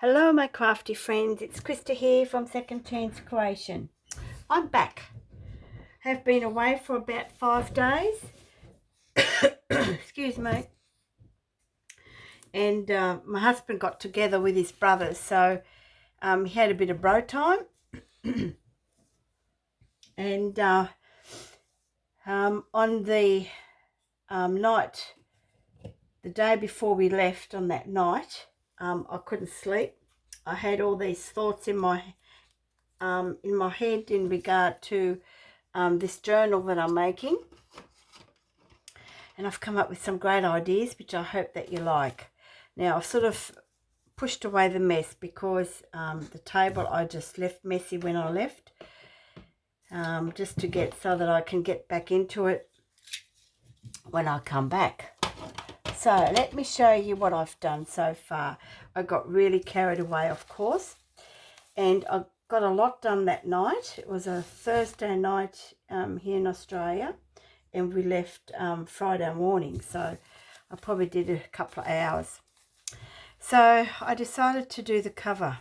Hello my crafty friends, it's Krista here from Second Chance Creation. I'm back. Have been away for about 5 days. Excuse me. And my husband got together with his brothers, so he had a bit of bro time. And on the night, the day before we left on that night, I couldn't sleep. I had all these thoughts in my head in regard to this journal that I'm making, and I've come up with some great ideas which I hope that you like. Now I've sort of pushed away the mess because the table I just left messy when I left, just to get so that I can get back into it when I come back. So let me show you what I've done so far. I got really carried away, of course, and I got a lot done that night. It was a Thursday night here in Australia, and we left Friday morning, so I probably did a couple of hours. So I decided to do the cover,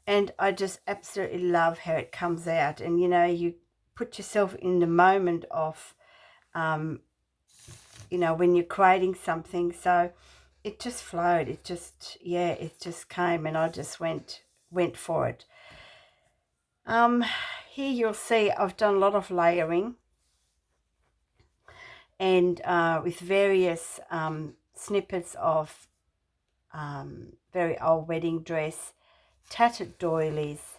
and I just absolutely love how it comes out. And you know, you put yourself in the moment of you know, when you're creating something, so it just flowed. It just, yeah, it just came, and I just went for it. Here you'll see I've done a lot of layering, and with various snippets of very old wedding dress, tattered doilies,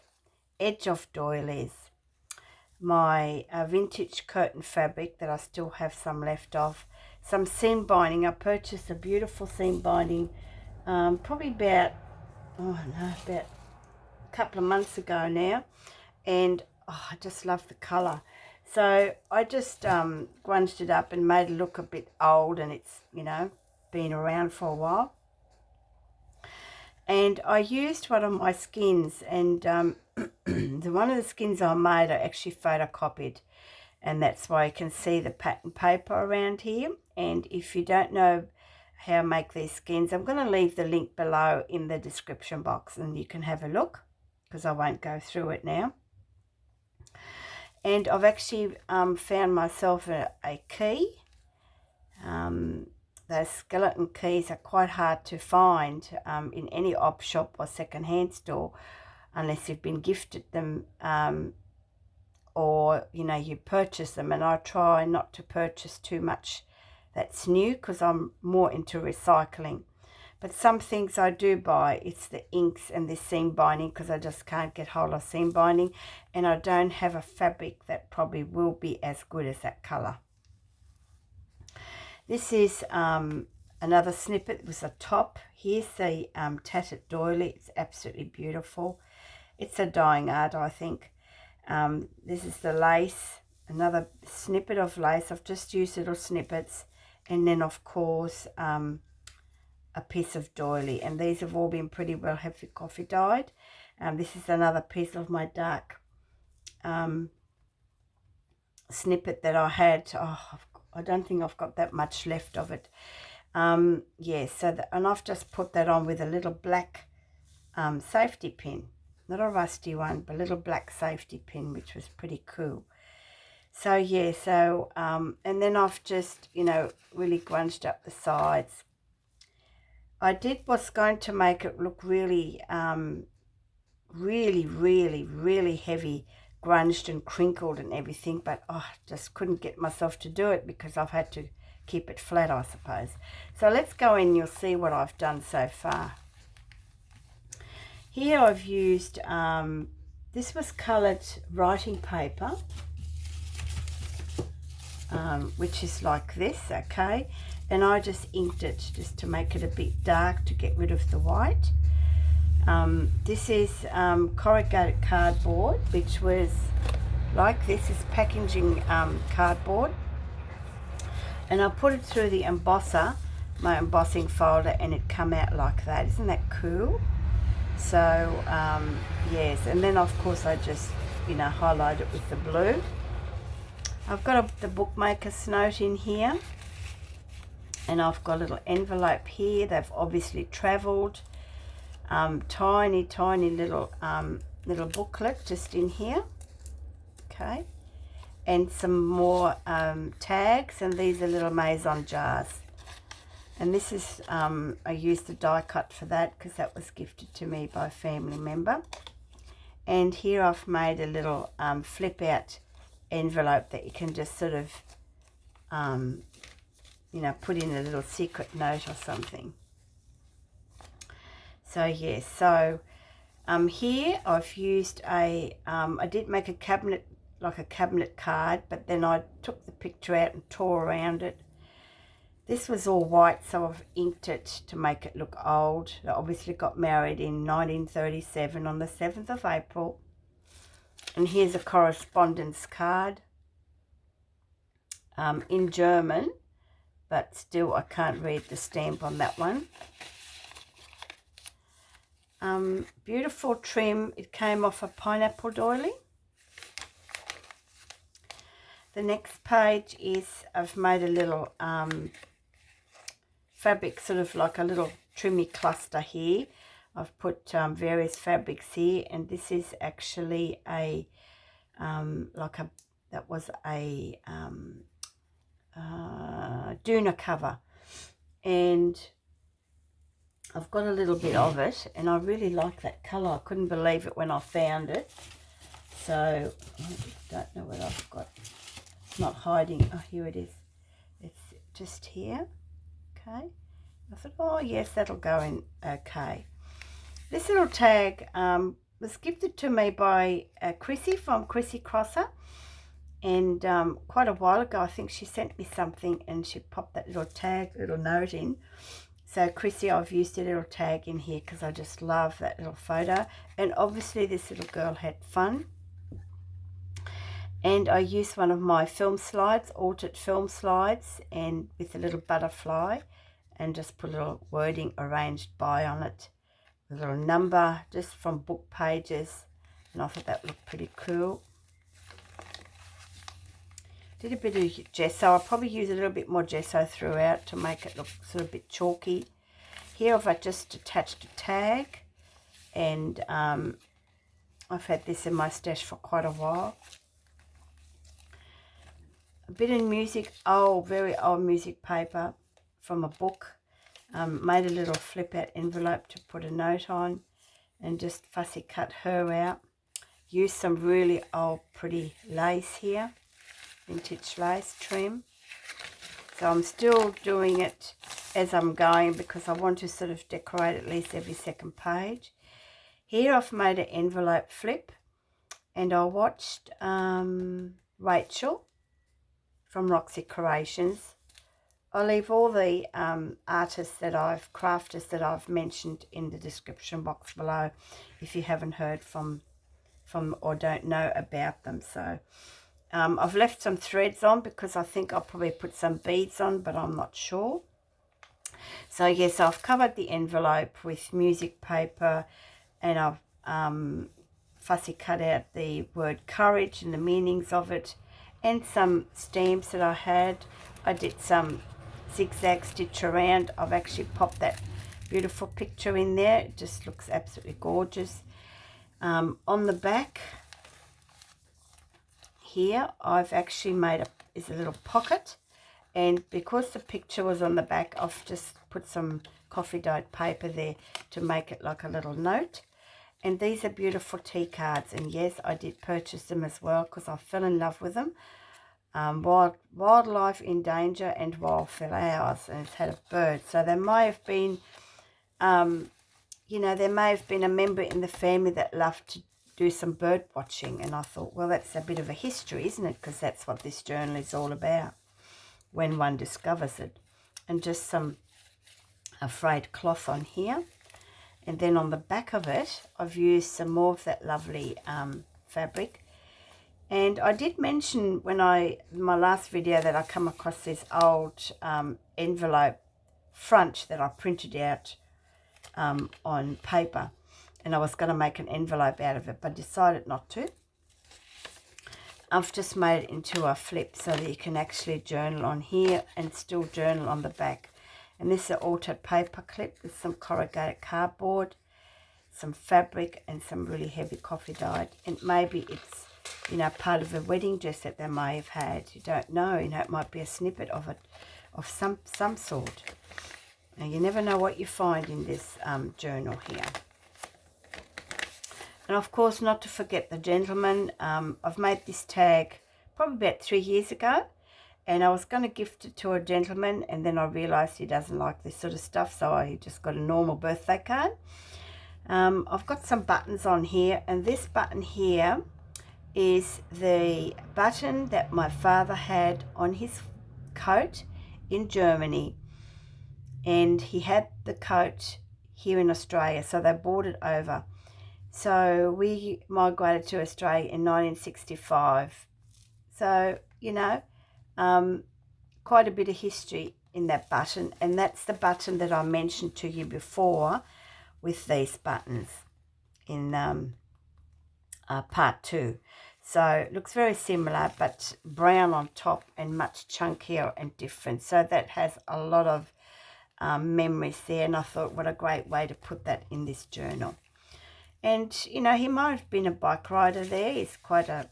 edge of doilies, my vintage curtain fabric that I still have some left of, some seam binding. I purchased a beautiful seam binding probably about a couple of months ago now, and I just love the colour. So I just grunged it up and made it look a bit old, and it's, you know, been around for a while. And I used one of my skins, and one of the skins I made I actually photocopied, and that's why you can see the pattern paper around here. And if you don't know how I make these skins, I'm going to leave the link below in the description box, and you can have a look, because I won't go through it now. And I've actually found myself a key. Those skeleton keys are quite hard to find in any op shop or second-hand store, unless you've been gifted them or, you know, you purchase them. And I try not to purchase too much that's new, because I'm more into recycling. But some things I do buy, it's the inks and the seam binding, because I just can't get hold of seam binding, and I don't have a fabric that probably will be as good as that colour. This is another snippet with a top. Here's the tattered doily. It's absolutely beautiful. It's a dying art, I think. This is the lace, another snippet of lace. I've just used little snippets, and then of course a piece of doily, and these have all been pretty well heavy coffee dyed. This is another piece of my dark snippet that I had. I don't think I've got that much left of it. Yeah, so and I've just put that on with a little black safety pin, not a rusty one, but a little black safety pin, which was pretty cool. So yeah, so and then I've just, you know, really grunged up the sides. I was going to make it look really really heavy, grunged and crinkled and everything, but I just couldn't get myself to do it, because I've had to keep it flat, I suppose. So let's go in, you'll see what I've done so far. Here I've used, this was coloured writing paper, which is like this, okay, and I just inked it just to make it a bit dark, to get rid of the white. This is corrugated cardboard, which was like this is packaging cardboard, and I put it through the embosser, my embossing folder, and it come out like that. Isn't that cool? So yes, and then of course I just, you know, highlight it with the blue. I've got the bookmaker's note in here, And I've got a little envelope here. They've obviously travelled. Tiny little little booklet just in here. Okay. And some more tags, and these are little maison jars. And this is, I used the die cut for that because that was gifted to me by a family member. And here I've made a little flip out envelope that you can just sort of, you know, put in a little secret note or something. So yes, so here I've used a, I did make a cabinet, like a cabinet card, but then I took the picture out and tore around it. This was all white, so I've inked it to make it look old. I obviously got married in 1937 on the 7th of April. And here's a correspondence card in German, but still I can't read the stamp on that one. Beautiful trim. It came off a pineapple doily. The next page is, I've made a little fabric, sort of like a little trimmy cluster here. I've put various fabrics here, and this is actually a like a, that was a doona cover, and I've got a little bit of it, and I really like that colour. I couldn't believe it when I found it. So I don't know what I've got. It's not hiding. Oh, here it is. It's just here. Okay. I thought, oh yes, that'll go in okay. This little tag was gifted to me by Chrissie from Chrissie Crosser, and quite a while ago I think she sent me something and she popped that little tag, little note in. So Chrissie, I've used a little tag in here because I just love that little photo, and obviously this little girl had fun. And I used one of my film slides, altered film slides, and with a little butterfly, and just put a little wording arranged by on it. A little number just from book pages, and I thought that looked pretty cool. Did a bit of gesso. I'll probably use a little bit more gesso throughout to make it look sort of a bit chalky. Here I've just attached a tag, and I've had this in my stash for quite a while. A bit of music, old, very old music paper from a book. Made a little flip out envelope to put a note on, and just fussy cut her out. Used some really old pretty lace here, vintage lace trim. So I'm still doing it as I'm going because I want to sort of decorate at least every second page. Here I've made an envelope flip, and I watched Rachel from RoxyCreations. I'll leave all the artists that I've crafted that I've mentioned in the description box below if you haven't heard from or don't know about them. So I've left some threads on because I think I'll probably put some beads on, but I'm not sure. So yes, I've covered the envelope with music paper, and I've fussy cut out the word courage and the meanings of it, and some stamps that I had. I did some zigzag stitch around. I've actually popped that beautiful picture in there. It just looks absolutely gorgeous. On the back here, I've actually made a little pocket, and because the picture was on the back, I've just put some coffee dyed paper there to make it like a little note. And these are beautiful tea cards, and yes, I did purchase them as well because I fell in love with them. Wildlife in danger and wildflowers, and it's had a bird. So there may have been, you know, there may have been a member in the family that loved to do some bird watching, and I thought, well, that's a bit of a history, isn't it? Because that's what this journal is all about when one discovers it. And just some frayed cloth on here. And then on the back of it, I've used some more of that lovely fabric. And I did mention when my last video that I come across this old envelope front that I printed out on paper. And I was going to make an envelope out of it, but decided not to. I've just made it into a flip so that you can actually journal on here and still journal on the back. And this is an altered paper clip with some corrugated cardboard, some fabric, and some really heavy coffee dyed. And maybe it's, you know, part of a wedding dress that they may have had. You don't know. You know, it might be a snippet of it, of some sort. Now, you never know what you find in this journal here. And of course, not to forget the gentleman. I've made this tag probably about 3 years ago, and I was going to gift it to a gentleman, and then I realised he doesn't like this sort of stuff, so I just got a normal birthday card. I've got some buttons on here, and this button here is the button that my father had on his coat in Germany, and he had the coat here in Australia, so they brought it over. So we migrated to Australia in 1965. So, you know, quite a bit of history in that button. And that's the button that I mentioned to you before with these buttons in part 2. So it looks very similar, but brown on top and much chunkier and different. So that has a lot of memories there. And I thought, what a great way to put that in this journal. And, you know, he might have been a bike rider there. He's quite a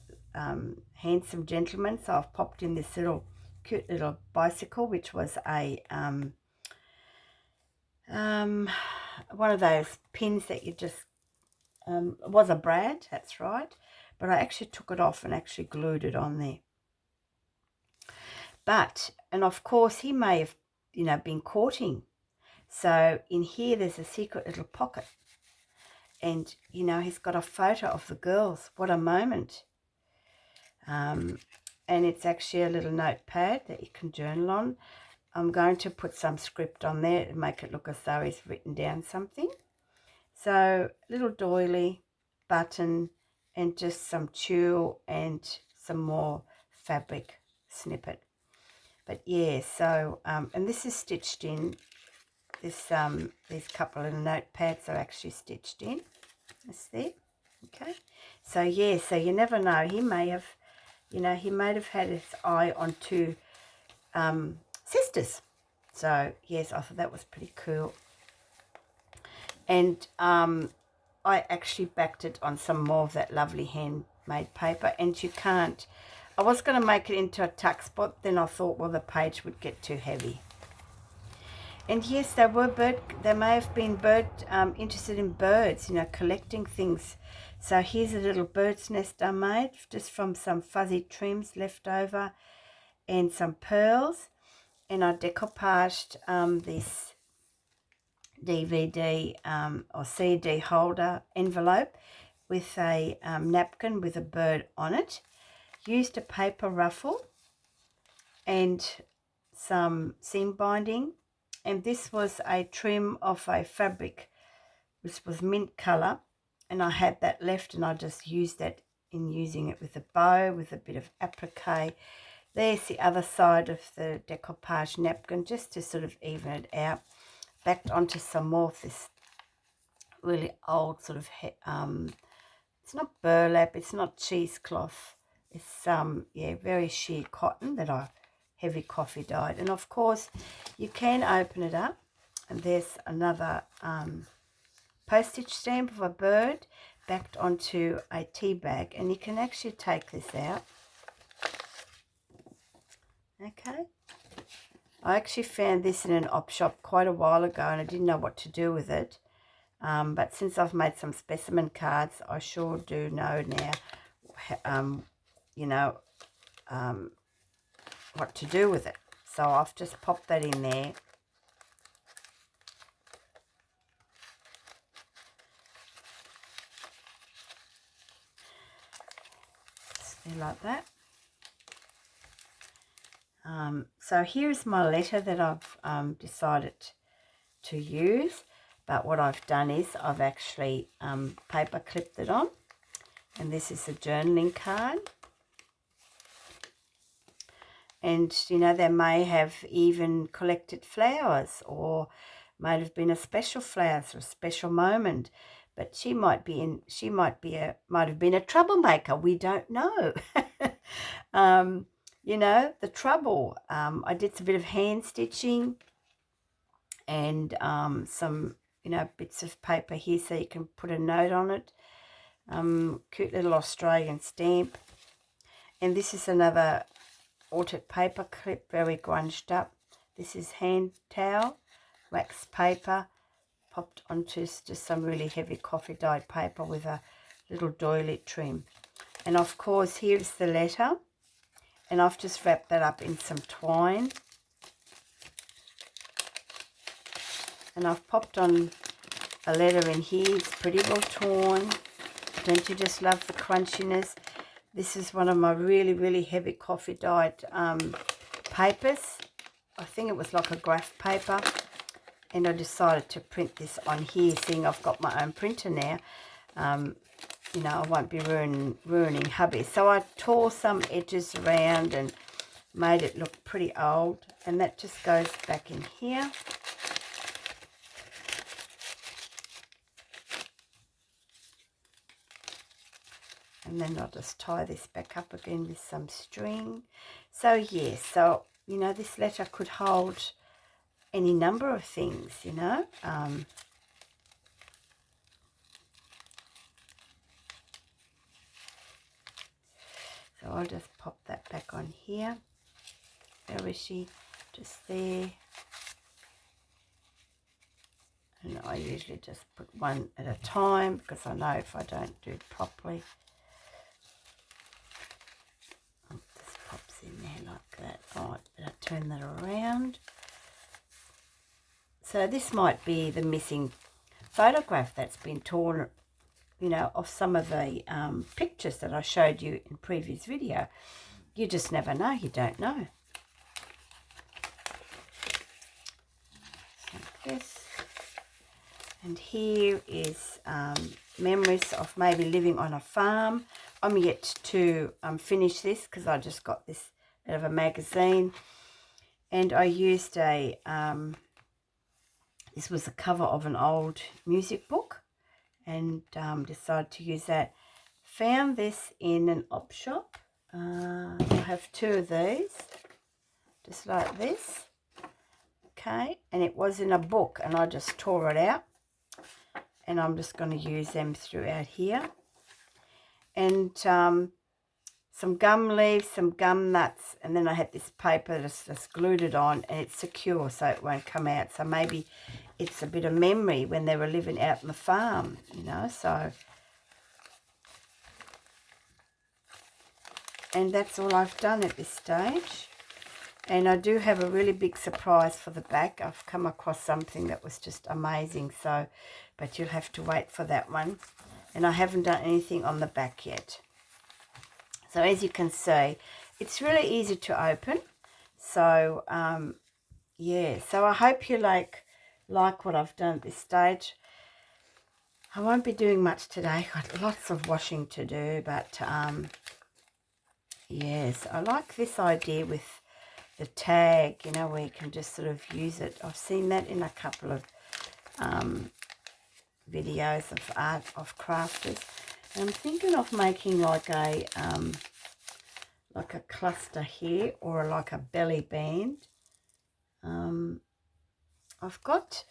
handsome gentleman. So I've popped in this little cute little bicycle, which was a one of those pins that you just, it was a brad, that's right. But I actually took it off and actually glued it on there. But, and of course, he may have, you know, been courting. So in here, there's a secret little pocket. And, you know, he's got a photo of the girls. What a moment. And it's actually a little notepad that you can journal on. I'm going to put some script on there to make it look as though he's written down something. So, little doily, button, and just some tulle and some more fabric snippet. But yeah, so, and this is stitched in. These couple of notepads are actually stitched in. That's there. Okay. So yeah, so you never know. He may have, you know, he may have had his eye on 2 sisters. So yes, I thought that was pretty cool. And I actually backed it on some more of that lovely handmade paper. And you can't, I was going to make it into a tuck spot. Then I thought, well, the page would get too heavy. And yes, they may have been interested in birds, you know, collecting things. So here's a little bird's nest I made just from some fuzzy trims left over and some pearls. And I decoupaged this DVD or CD holder envelope with a napkin with a bird on it. Used a paper ruffle and some seam binding. And this was a trim of a fabric which was mint colour, and I had that left, and I just used that in using it with a bow with a bit of applique. There's the other side of the decoupage napkin just to sort of even it out. Backed onto some more of this really old sort of it's not burlap, it's not cheesecloth, it's yeah, very sheer cotton that I heavy coffee dyed. And of course you can open it up, and there's another postage stamp of a bird backed onto a tea bag, and you can actually take this out. Okay, I actually found this in an op shop quite a while ago, and I didn't know what to do with it, but since I've made some specimen cards, I sure do know now you know, what to do with it. So I've just popped that in there. Just like that. So here's my letter that I've decided to use, but what I've done is I've actually paper clipped it on, and this is a journaling card. And, you know, they may have even collected flowers, or might have been a special flowers or a special moment. But she might have been a troublemaker. We don't know. You know, the trouble. I did a bit of hand stitching and some, you know, bits of paper here so you can put a note on it. Cute little Australian stamp. And this is another altered paper clip, very grunged up. This is hand towel, wax paper, popped onto just some really heavy coffee dyed paper with a little doily trim. And of course, here's the letter. And I've just wrapped that up in some twine. And I've popped on a letter in here. It's pretty well torn. Don't you just love the crunchiness? This is one of my really, really heavy coffee dyed papers. I think it was like a graph paper. And I decided to print this on here, seeing I've got my own printer now. You know, I won't be ruining hubby. So I tore some edges around and made it look pretty old. And that just goes back in here. And then I'll just tie this back up again with some string. So, yeah, so, you know, this letter could hold any number of things, you know. So I'll just pop that back on here. Where is she? Just there. And I usually just put one at a time because I know if I don't do it properly. Oh, this pops in there like that. Right, better turn that around. So this might be the missing photograph that's been torn, you know, of some of the pictures that I showed you in previous video. You just never know. You don't know. Like this. And here is memories of maybe living on a farm. I'm yet to finish this because I just got this out of a magazine. And I used a, this was the cover of an old music book. And decided to use that. Found this in an op shop. I have two of these, just like this. Okay, and it was in a book, and I just tore it out. And I'm just going to use them throughout here. And some gum leaves, some gum nuts, and then I had this paper that's glued it on, and it's secure so it won't come out. So maybe it's a bit of memory when they were living out on the farm, you know, so. And that's all I've done at this stage. And I do have a really big surprise for the back. I've come across something that was just amazing, so, but you'll have to wait for that one. And I haven't done anything on the back yet. So as you can see, it's really easy to open. So, yeah, so I hope you like what I've done at this stage. I won't be doing much today. Got lots of washing to do, but yes, I like this idea with the tag, you know, where you can just sort of use it. I've seen that in a couple of videos of art of crafters. And I'm thinking of making like a cluster here, or like a belly band. I've got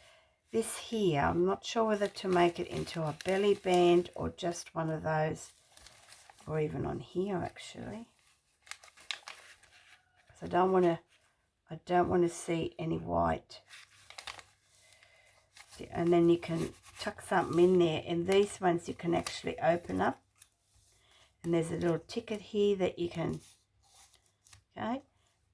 this here. I'm not sure whether to make it into a belly band or just one of those, or even on here actually. So I don't want to see any white. And then you can tuck something in there, and these ones you can actually open up, and there's a little ticket here that you can, okay,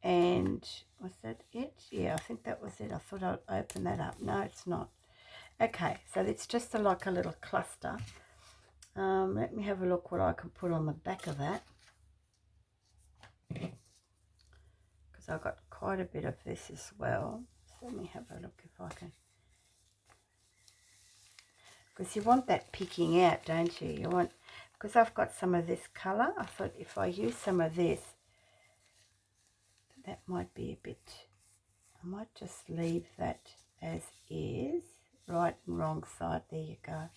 and was that it? Yeah, I think that was it. I thought I'd open that up. No, it's not. Okay, so it's just like a little cluster. Let me have a look what I can put on the back of that, because I've got quite a bit of this as well. So let me have a look if I can, because you want that picking out, don't you? You want, because I've got some of this colour, I thought if I use some of this, that might be a bit, I might just leave that as is. Right and wrong side, there you go.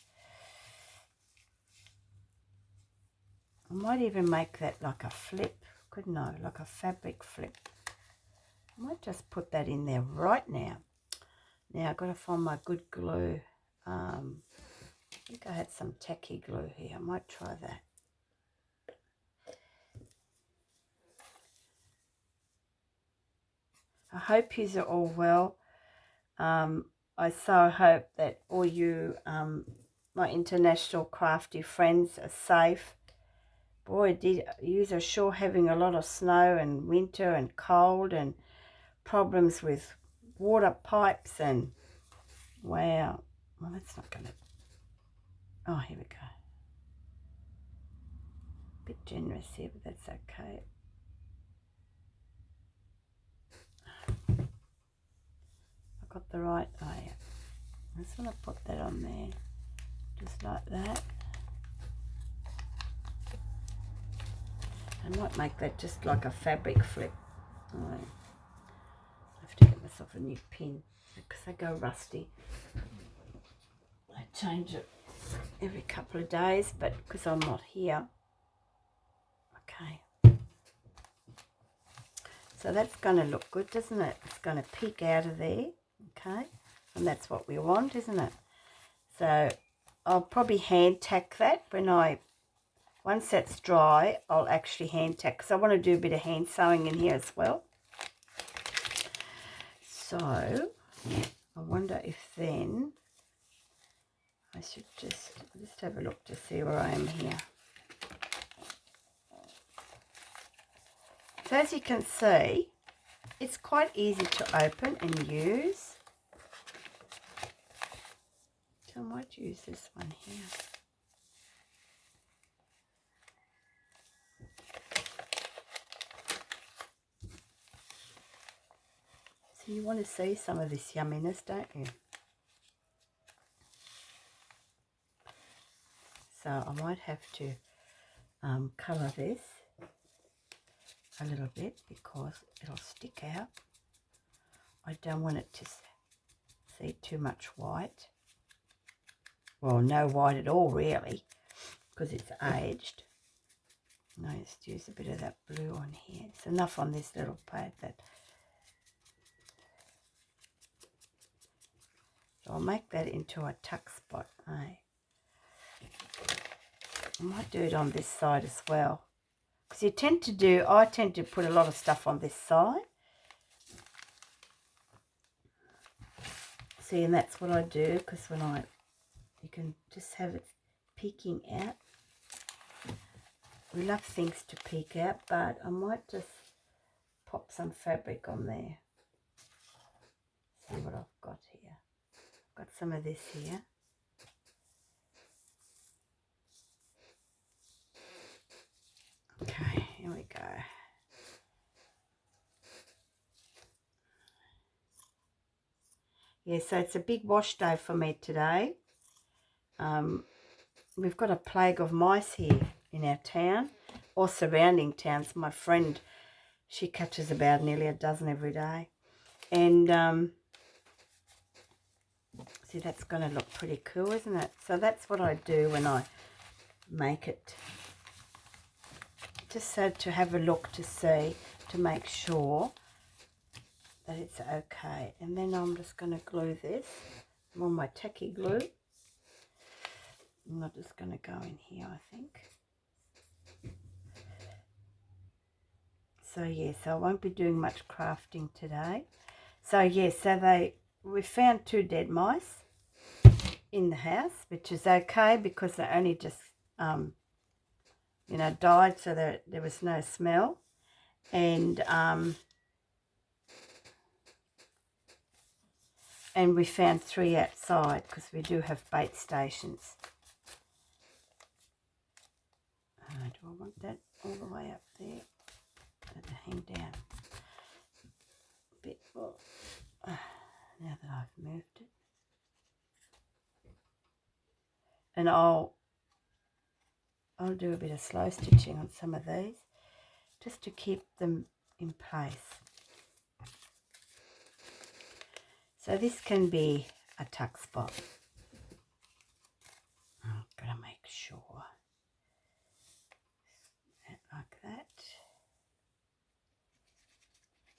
I might even make that like a flip, couldn't I? Like a fabric flip. I might just put that in there right now. Now I've got to find my good glue. I think I had some tacky glue here. I might try that. I hope you are all well. I so hope that all you, my international crafty friends, are safe. Boy, you are sure having a lot of snow and winter and cold and problems with water pipes and wow. Well, that's not going to... Oh, here we go. A bit generous here, but that's okay. I got the right... Oh, yeah. I just want to put that on there. Just like that. I might make that just like a fabric flip. Oh, I have to get myself a new pin because they go rusty. I change it every couple of days, but because I'm not here. Okay. So that's going to look good, doesn't it? It's going to peek out of there. Okay. And that's what we want, isn't it? So I'll probably hand tack that once that's dry, I'll actually hand tack, because I want to do a bit of hand sewing in here as well. So I wonder if then I should just have a look to see where I am here. So as you can see, it's quite easy to open and use. So I might use this one here. So you want to see some of this yumminess, don't you? So I might have to colour this a little bit because it'll stick out. I don't want it to see too much white. Well, no white at all really, because it's aged. And I just use a bit of that blue on here. It's enough on this little pad that... So I'll make that into a tuck spot, eh? I might do it on this side as well. Because I tend to put a lot of stuff on this side. See, and that's what I do, because you can just have it peeking out. We love things to peek out, but I might just pop some fabric on there. See what I've got here. I've got some of this here. Okay, here we go. Yeah, so it's a big wash day for me today. We've got a plague of mice here in our town, or surrounding towns. My friend, she catches about nearly a dozen every day. And see, that's going to look pretty cool, isn't it? So that's what I do when I make it. Just so to have a look to see, to make sure that it's okay. And then I'm just going to glue this. I'm on my tacky glue. I'm not just going to go in here, I think. So yeah, so I won't be doing much crafting today. So yeah, so we found 2 dead mice in the house, which is okay because they only just you know, died, so that there was no smell. And we found 3 outside because we do have bait stations. Do I want that all the way up there? Let it hang down a bit more. Now that I've moved it. And I'll do a bit of slow stitching on some of these just to keep them in place. So this can be a tuck spot. I'm going to make sure. Like that.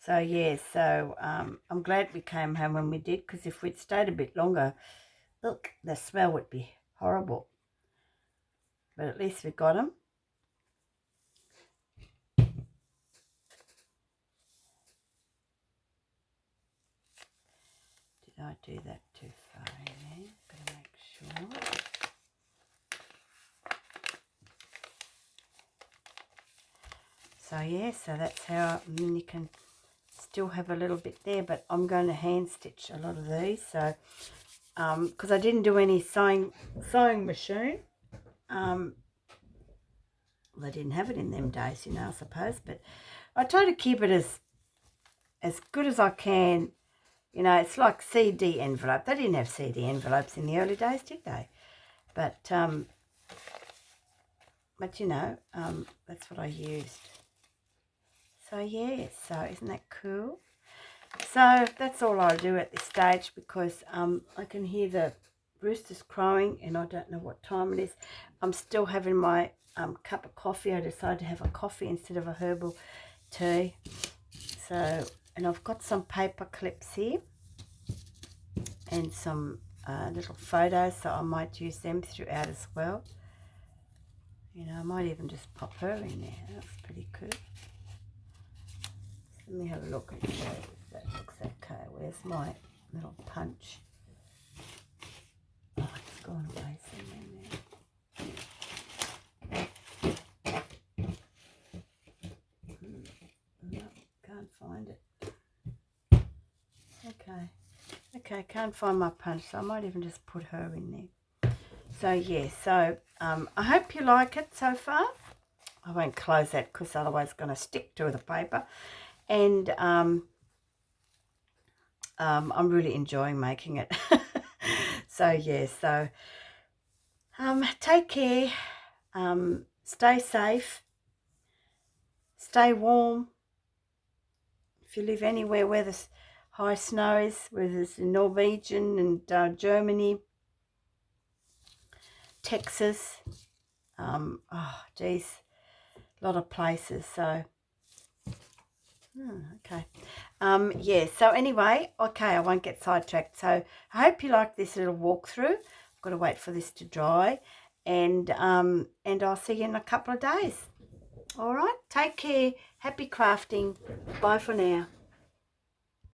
So yeah, so I'm glad we came home when we did, because if we'd stayed a bit longer, look, the smell would be horrible. But at least we got them. Did I do that too far in there? Gotta make sure. So yeah, so that's how, and then you can still have a little bit there, but I'm going to hand stitch a lot of these. So because I didn't do any sewing machine, well, I didn't have it in them days, you know, I suppose, but I try to keep it as good as I can. You know, it's like CD envelope. They didn't have CD envelopes in the early days, did they? But you know, that's what I used. So yeah, so isn't that cool? So that's all I'll do at this stage, because I can hear the roosters crowing and I don't know what time it is. I'm still having my cup of coffee. I decided to have a coffee instead of a herbal tea. So, and I've got some paper clips here and some little photos, so I might use them throughout as well. You know, I might even just pop her in there. That's pretty cool. Let me have a look and see if that looks okay. Where's my little punch? Oh, it's gone away somewhere now. No, can't find it. Okay, can't find my punch, so I might even just put her in there. So yeah, so I hope you like it so far. I won't close that because otherwise it's going to stick to the paper. And I'm really enjoying making it. So yeah, so take care, stay safe, stay warm. If you live anywhere where there's high snow is, whether it's in Norwegian and Germany, Texas, oh geez, a lot of places. So okay, yeah, so anyway, okay, I won't get sidetracked. So I hope you like this little walkthrough. I've got to wait for this to dry, and I'll see you in a couple of days. All right, take care, happy crafting, bye for now.